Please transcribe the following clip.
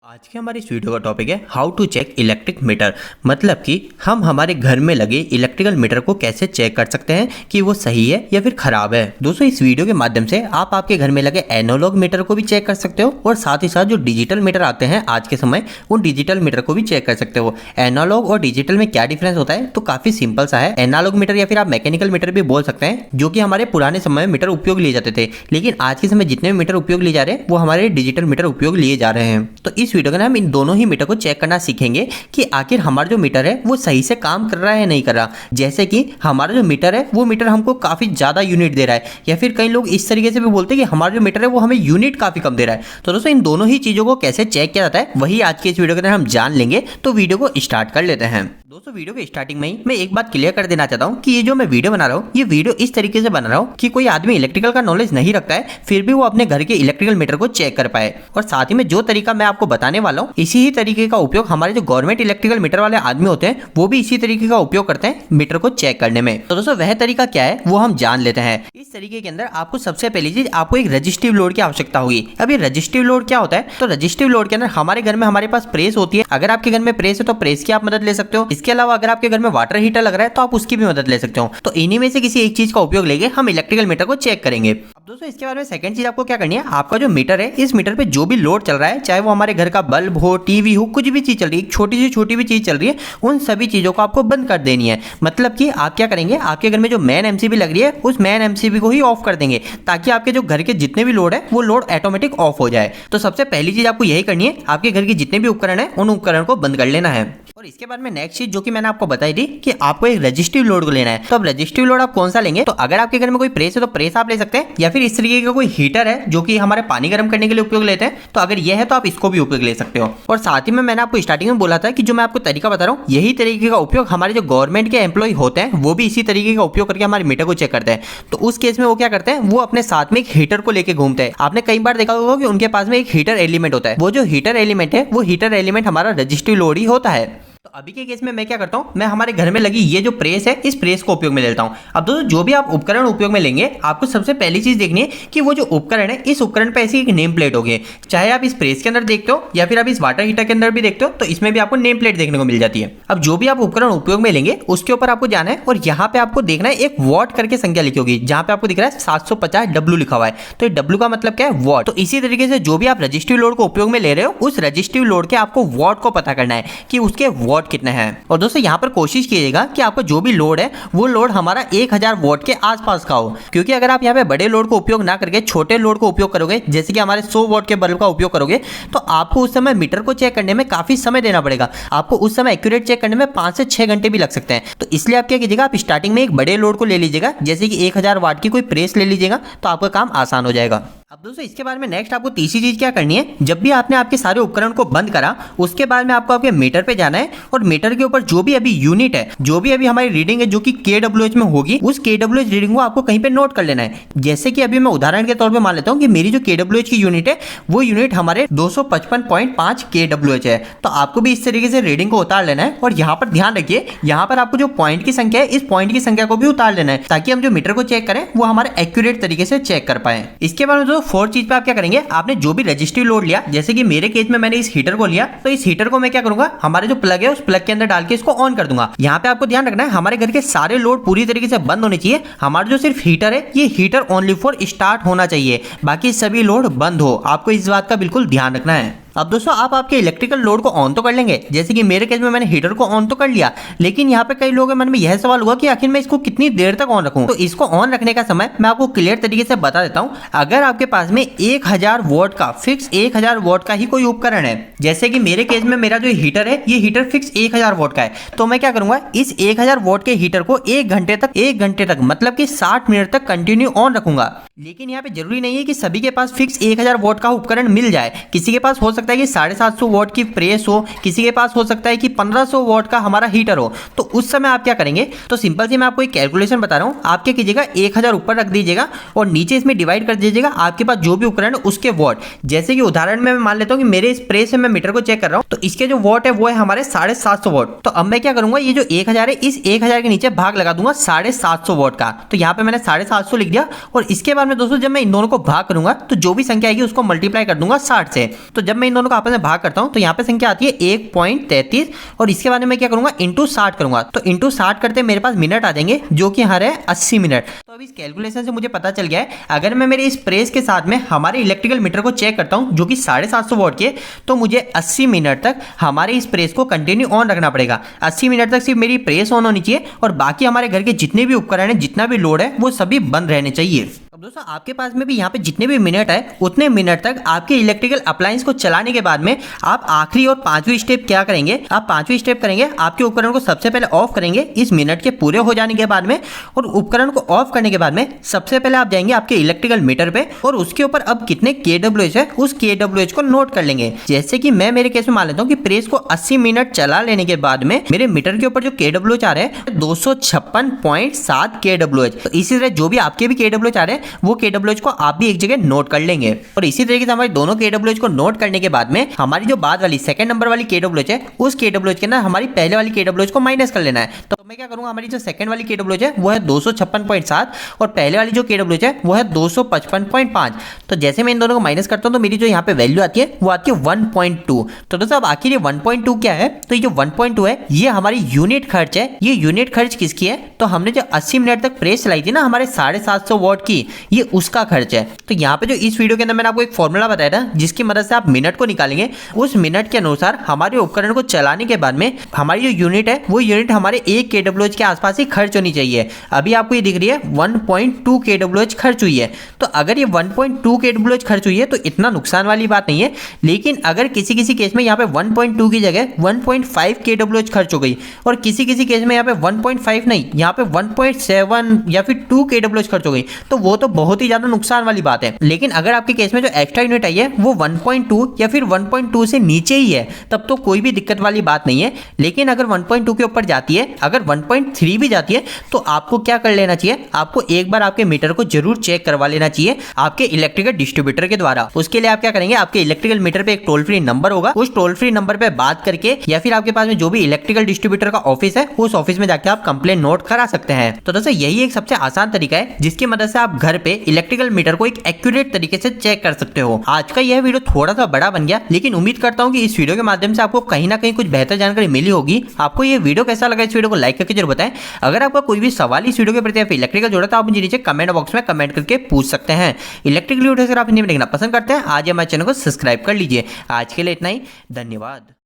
आज के हमारे इस वीडियो का टॉपिक है how to check electric meter. मतलब कि हम हमारे घर में लगे इलेक्ट्रिकल मीटर को कैसे चेक कर सकते हैं कि वो सही है या फिर खराब है। दोस्तों, इस वीडियो के माध्यम से आप आपके घर में लगे एनालॉग मीटर को भी चेक कर सकते हो और साथ ही साथ जो डिजिटल मीटर आते हैं आज के समय, उन डिजिटल मीटर को भी चेक कर सकते हो। एनालॉग और डिजिटल में क्या डिफरेंस होता है, तो काफी सिंपल सा है। एनालॉग मीटर या फिर आप मैकेनिकल मीटर भी बोल सकते हैं, जो कि हमारे पुराने समय में मीटर उपयोग लिए जाते थे, लेकिन आज के समय जितने भी मीटर उपयोग लिए जा रहे हैं वो हमारे डिजिटल मीटर उपयोग लिए जा रहे हैं। तो इस वीडियो में हम इन दोनों ही मीटर को चेक करना सीखेंगे कि आखिर हमारा जो मीटर है वो सही से काम कर रहा है नहीं कर रहा। जैसे कि हमारा जो मीटर है वो मीटर हमको काफी ज्यादा यूनिट दे रहा है, या फिर कई लोग इस तरीके से भी बोलते हैं कि हमारा जो मीटर है वो हमें यूनिट काफी कम दे रहा है। तो दोस्तों, इन दोनों ही चीजों को कैसे चेक किया जाता है वही आज के इस वीडियो के अंदर हम जान लेंगे। तो वीडियो को स्टार्ट कर लेते हैं। दोस्तों, वीडियो के स्टार्टिंग में ही मैं एक बात क्लियर कर देना चाहता हूँ कि ये जो मैं वीडियो बना रहा हूँ, ये वीडियो इस तरीके से बना रहा हूँ कि कोई आदमी इलेक्ट्रिकल का नॉलेज नहीं रखता है फिर भी वो अपने घर के इलेक्ट्रिकल मीटर को चेक कर पाए। और साथ ही में जो तरीका मैं आपको बताने वाला हूँ, इसी ही तरीके का उपयोग हमारे जो गवर्नमेंट इलेक्ट्रिकल मीटर वाले आदमी होते हैं वो भी इसी तरीके का उपयोग करते हैं मीटर को चेक करने में। तो दोस्तों, वह तरीका क्या है वो हम जान लेते हैं। इस तरीके के अंदर आपको सबसे पहली चीज, आपको एक रजिस्टिव लोड की आवश्यकता होगी। अब ये रजिस्टिव लोड क्या होता है, तो रजिस्टिव लोड के अंदर हमारे घर में हमारे पास प्रेस होती है। अगर आपके घर में प्रेस है तो प्रेस की आप मदद ले सकते हो। इसके अलावा अगर आपके घर में वाटर हीटर लग रहा है तो आप उसकी भी मदद ले सकते हो। तो इन्हीं में से किसी एक चीज का उपयोग लेके हम इलेक्ट्रिकल मीटर को चेक करेंगे। अब दोस्तों, इसके बारे में सेकंड चीज आपको क्या करनी है, आपका जो मीटर है, इस मीटर पे जो भी लोड चल रहा है, चाहे वो हमारे घर का बल्ब हो, टीवी हो, कुछ भी चीज चल रही है, छोटी से छोटी भी चीज चल रही है, उन सभी चीजों को आपको बंद कर देनी है। मतलब कि आप क्या करेंगे, आपके घर में जो मेन एमसीबी लग रही है उस मेन एमसीबी को ही ऑफ कर देंगे, ताकि आपके जो घर के जितने भी लोड है वो लोड ऑटोमेटिक ऑफ हो जाए। तो सबसे पहली चीज आपको यही करनी है, आपके घर के जितने भी उपकरण है उन उपकरण को बंद कर लेना है। और इसके बाद में नेक्स्ट चीज जो कि मैंने आपको बताई थी कि आपको एक रजिस्टिव लोड को लेना है। तो अब रजिस्टिव लोड आप कौन सा लेंगे, तो अगर आपके घर में कोई प्रेस है तो प्रेस आप ले सकते हैं, या फिर इस तरीके का कोई हीटर है जो कि हमारे पानी गर्म करने के लिए उपयोग लेते हैं, तो अगर यह है तो आप इसको भी उपयोग ले सकते हो। और साथ ही में मैंने आपको स्टार्टिंग में बोला था कि जो मैं आपको तरीका बता रहा हूँ, यही तरीके का उपयोग हमारे जो गवर्नमेंट के एम्प्लॉय होते हैं वो भी इसी तरीके का उपयोग करके हमारे मीटर को चेक करते हैं। तो उस केस में वो क्या करते हैं, वो अपने साथ में एक हीटर को लेके घूमते हैं। आपने कई बार देखा होगा कि उनके पास में एक हीटर एलिमेंट होता है। वो जो हीटर एलिमेंट है वो हीटर एलिमेंट हमारा रजिस्टिव लोड ही होता है। तो अभी के केस में मैं क्या करता हूं, मैं हमारे घर में लगी ये जो प्रेस है, इस प्रेस को उपयोग में लेता हूं। अब दोस्तों, जो भी आप उपकरण उपयोग में लेंगे, आपको सबसे पहली चीज देखनी है कि वो जो उपकरण है, इस उपकरण पे ऐसी एक नेम प्लेट होगी। चाहे आप इस प्रेस के अंदर देखते हो या फिर आप इस वाटर हीटर के अंदर भी देखते हो, तो इसमें भी आपको नेम प्लेट देखने को मिल जाती है। अब जो भी आप उपकरण उपयोग में लेंगे उसके ऊपर आपको जाना है और यहाँ पे आपको देखना है एक वॉट करके संख्या लिखी होगी, जहां पे आपको दिख रहा है 750 डब्ल्यू लिखा हुआ है। तो डब्ल्यू का मतलब क्या है, वॉट। तो इसी तरीके से जो भी आप रजिस्टिव लोड को उपयोग में ले रहे हो, उस रजिस्टिव लोड के आपको वॉट को पता करना है कि उसके वॉट कितने हैं। और दोस्तों, यहाँ पर कोशिश कीजिएगा कि आपको जो भी लोड है वो लोड हमारा 1000 वॉट के आसपास का हो, क्योंकि अगर आप यहाँ पे बड़े लोड को उपयोग ना करके छोटे लोड को उपयोग करोगे, जैसे कि हमारे 100 वॉट के बल्ब का उपयोग करोगे, तो आपको उस समय मीटर को चेक करने में काफी समय देना पड़ेगा। आपको उस समय एक्यूरेट चेक करने में 5 से 6 घंटे भी लग सकते हैं। तो इसलिए आप क्या कीजिएगा, आप स्टार्टिंग में एक बड़े लोड को ले लीजिएगा, जैसे कि 1000 वाट की कोई प्रेस ले लीजिएगा, तो आपका काम आसान हो जाएगा। अब दोस्तों, इसके बाद में नेक्स्ट आपको तीसरी चीज क्या करनी है, जब भी आपने आपके सारे उपकरण को बंद करा, उसके बाद में आपको आपके मीटर पे जाना है और मीटर के ऊपर जो भी अभी यूनिट है, जो भी अभी हमारी रीडिंग है, जो कि kWh में होगी, उस kWh रीडिंग को आपको कहीं पे नोट कर लेना है। जैसे कि अभी मैं उदाहरण के तौर पे मान लेता हूँ कि मेरी जो kWh की यूनिट है वो यूनिट हमारे 255.5 kWh है। तो आपको भी इस तरीके से रीडिंग को उतार लेना है। और यहाँ पर ध्यान रखिए, यहाँ पर आपको जो पॉइंट की संख्या है, इस पॉइंट की संख्या को भी उतार लेना है, ताकि हम जो मीटर को चेक करें वो हमारे एक्यूरेट तरीके से चेक कर पाए। इसके बाद में जो फोर्थ चीज पे आप क्या करेंगे, आपने जो भी रजिस्टिव लोड लिया, जैसे कि मेरे केस में मैंने इस हीटर को लिया, तो इस हीटर को मैं क्या करूंगा, हमारे जो प्लग है उस प्लग के अंदर डाल के इसको ऑन कर दूंगा। यहाँ पे आपको ध्यान रखना है, हमारे घर के सारे लोड पूरी तरीके से बंद होने चाहिए। हमारा जो सिर्फ हीटर है, ये हीटर ओनली फॉर स्टार्ट होना चाहिए, बाकी सभी लोड बंद हो। आपको इस बात का बिल्कुल ध्यान रखना है। अब दोस्तों, आप आपके इलेक्ट्रिकल लोड को ऑन तो कर लेंगे, जैसे कि मेरे केस में मैंने हीटर को ऑन तो कर लिया, लेकिन यहाँ पे कई लोगों के मन में यह सवाल हुआ कि आखिर मैं इसको कितनी देर तक ऑन रखूं। तो इसको ऑन रखने का समय मैं आपको क्लियर तरीके से बता देता हूँ। अगर आपके पास में 1000 वॉट का फिक्स 1000 वॉट का ही कोई उपकरण है, जैसे कि मेरे केस में मेरा जो हीटर है ये हीटर फिक्स 1000 वॉट का है, तो मैं क्या करूंगा, इस 1000 वॉट के हीटर को 1 घंटे तक मतलब कि 60 मिनट तक कंटिन्यू ऑन रखूंगा। लेकिन यहाँ पे जरूरी नहीं है कि सभी के पास फिक्स 1000 वॉट का उपकरण मिल जाए। किसी के पास हो सकता है कि 750 वॉट की प्रेस हो, किसी के पास हो सकता है कि 1500 वॉट का हमारा हीटर हो। तो उस समय आप क्या करेंगे, तो सिंपल सी मैं आपको एक कैलकुलेशन बता रहा हूँ। आप क्या कीजिएगा, 1000 ऊपर रख दीजिएगा और नीचे इसमें डिवाइड कर दीजिएगा आपके पास जो भी उपकरण है उसके वॉट। जैसे कि उदाहरण में मैं मान लेता हूँ कि मेरे इस प्रेस से मैं मीटर को चेक कर रहा हूँ, तो इसके जो वॉट है वो है हमारे 750 वॉट। तो अब मैं क्या करूंगा, ये जो 1000 है, इस 1000 के नीचे भाग लगा दूंगा 750 वॉट का। तो यहाँ पे मैंने 750 लिख दिया। और इसके बाद में दोस्तों, जब मैं इन दोनों को भाग करूंगा तो जो भी संख्या आएगी उसको मल्टीप्लाई कर दूंगा 60 से। तो जब मैं इन दोनों को आपस में भाग करता हूँ तो यहाँ पे संख्या आती है 1.33 और इसके बाद में मैं क्या करूंगा इंटू 60 करूंगा। तो इंटू 60 करते मेरे पास मिनट आ जाएंगे जो कि यहाँ है 80 मिनट। तो अब इस कैलकुलेशन से मुझे पता चल गया है अगर मैं मेरे इस प्रेस के साथ में हमारे इलेक्ट्रिकल मीटर को चेक करता हूँ जो कि 750 वॉट के, तो मुझे 80 मिनट तक हमारे इस प्रेस को कंटिन्यू ऑन रखना पड़ेगा। 80 मिनट तक सिर्फ मेरी प्रेस ऑन होनी चाहिए और बाकी हमारे घर के जितने भी उपकरण है, जितना भी लोड है, वो सभी बंद रहने चाहिए। अब दोस्तों आपके पास में भी यहाँ पे जितने भी मिनट है उतने मिनट तक आपके इलेक्ट्रिकल अप्लायंस को चलाने के बाद में आप आखिरी और पांचवी स्टेप क्या करेंगे, आप पांचवी स्टेप करेंगे, आपके उपकरण को सबसे पहले ऑफ करेंगे इस मिनट के पूरे हो जाने के बाद में, और उपकरण को ऑफ करने के बाद में सबसे पहले आप जाएंगे आपके इलेक्ट्रिकल मीटर पे और उसके ऊपर अब कितने kWh है उस kWh को नोट कर लेंगे। जैसे कि मैं मेरे केस में मान लेता हूँ कि प्रेस को 80 मिनट चला लेने के बाद में मेरे मीटर के ऊपर जो kWh आ रहा है 256.7 kWh। तो इसी तरह जो भी आपके भी kWh आ रहे हैं वो kWh को आप भी एक जगह नोट कर लेंगे। और इसी तरीके से हमारे दोनों kWh को नोट करने के बाद में हमारी जो बाद वाली सेकंड नंबर वाली kWh है उस kWh के अंदर हमारी पहले वाली kWh को माइनस कर लेना है। तो मैं क्या करूंगा, हमारी जो सेकंड वाली kWh है वो है 256.7 और पहले वाली जो kWh है वो है 255.5। तो जैसे मैं इन दोनों को माइनस करता हूं तो मेरी जो यहाँ पे वैल्यू आती है वो आती है 1.2। तो दोस्तों अब आखिर ये 1.2 क्या है, तो ये जो 1.2 है ये हमारी यूनिट खर्च है। ये यूनिट खर्च किसकी है, तो हमने जो 80 मिनट तक प्रेस चलाई थी ना हमारे 750 वॉट की, ये उसका खर्च है। तो यहाँ पे जो इस वीडियो के अंदर मैंने आपको एक फॉर्मूला बताया था जिसकी मदद से आप मिनट को निकालेंगे, उस मिनट के अनुसार हमारे उपकरण को चलाने के बाद में हमारी जो यूनिट है वो यूनिट हमारे 1 kWh के आसपास ही खर्च होनी चाहिए। अभी आपको ये दिख रही है 1.2 kWh खर्च हुई है। तो अगर ये 1.2 kWh खर्च हुई है तो इतना नुकसान वाली बात नहीं है, लेकिन अगर किसी किसी केस में यहाँ पे 1.2 की जगह 1.5 kWh खर्च हो गई और किसी किसी केस में यहाँ पे 1.5 नहीं यहाँ पे 1.7 या फिर 2 kWh खर्च हो गई, तो वो तो बहुत ही ज्यादा नुकसान वाली बात है। लेकिन अगर आपके केस में जो एक्स्ट्रा यूनिट आई है वो 1.2 या फिर 1.2 से नीचे ही है तब तो कोई भी दिक्कत वाली बात नहीं है। लेकिन अगर 1.2 के ऊपर जाती है, अगर 1.3 भी जाती है, तो आपको क्या कर लेना चाहिए, आपको एक बार आपके मीटर को जरूर चेक करवा लेना चाहिए आपके इलेक्ट्रिकल डिस्ट्रीब्यूटर के द्वारा। उसके लिए आप क्या करेंगे, आपके इलेक्ट्रिकल मीटर पे एक टोल फ्री नंबर होगा, उस टोल फ्री नंबर पे बात करके या फिर आपके पास में जो भी इलेक्ट्रिकल डिस्ट्रीब्यूटर का ऑफिस है उस ऑफिस में जाकर आप कंप्लेन नोट करा सकते हैं। तो दोस्तों यही एक सबसे आसान तरीका है जिसकी मदद से आप घर पे इलेक्ट्रिकल मीटर को एक एक्यूरेट तरीके से चेक कर सकते हो। आज का यह वीडियो थोड़ा सा बड़ा बन गया, लेकिन उम्मीद करता हूं कि इस वीडियो के माध्यम से आपको कहीं ना कहीं कुछ बेहतर जानकारी मिली होगी। आपको ये वीडियो कैसा लगा, इस वीडियो को लाइक करके जरूर बताएं। अगर आपका कोई भी सवाल इस वीडियो के प्रति या फिर इलेक्ट्रिकल जोड़ा तो आप मुझे नीचे कमेंट बॉक्स में कमेंट करके पूछ सकते हैं। इलेक्ट्रिकल वीडियो अगर आप हिंदी में देखना पसंद करते हैं आज हमारे चैनल को सब्सक्राइब कर लीजिए। आज के लिए इतना ही, धन्यवाद।